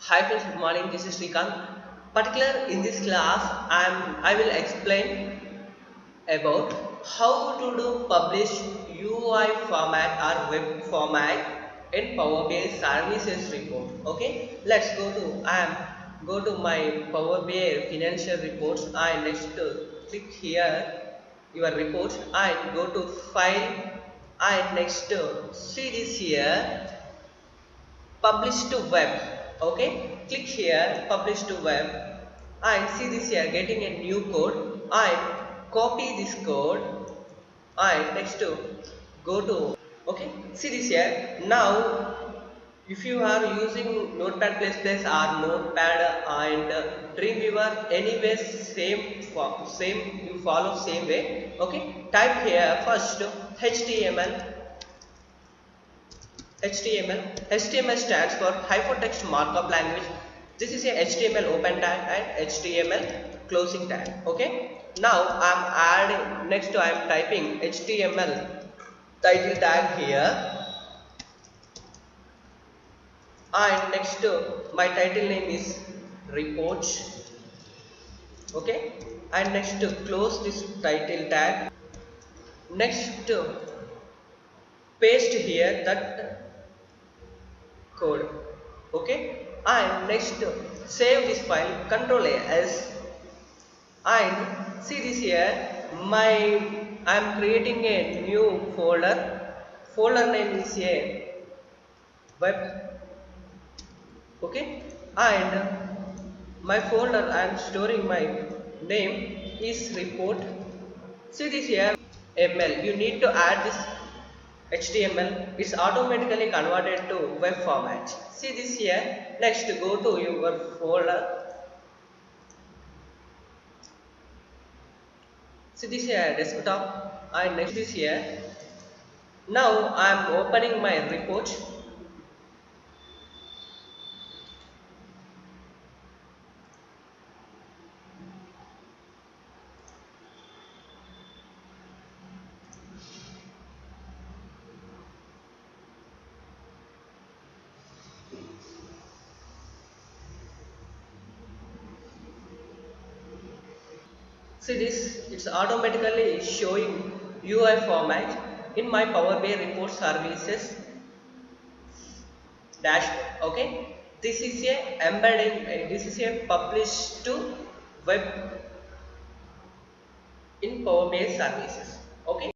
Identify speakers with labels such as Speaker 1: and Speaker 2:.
Speaker 1: Hi friends, good morning. This is Srikanth. Particular in this class, I will explain about how to do publish UI format or web format in Power BI services report. Okay, let's go to my Power BI financial reports and next click here your reports and go to file and next see this here publish to web. Okay, click here publish to web and see this here getting a new code and copy this code and next to go to okay, see this here. Now if you are using notepad plus plus or notepad and dreamweaver, anyways same you follow same way. Okay, type here first html. HTML stands for Hypertext Markup Language. This is a HTML open tag and HTML closing tag. Okay. Now I am adding next I am typing HTML title tag here and next my title name is reports. Okay, and next close this title tag. Next paste here that code. Okay, and next save this file control A S and see this here my I am creating a new folder name is a web. Okay, and my folder I am storing my name is report. See this here ML, you need to add this HTML, is automatically converted to web format. See this here. Next go to your folder. See this here desktop and next this here. Now I am opening my report. See this, it's automatically showing UI format in my Power BI report services dashboard. Okay, this is a embedding, this is a publish to web in Power BI services. Okay.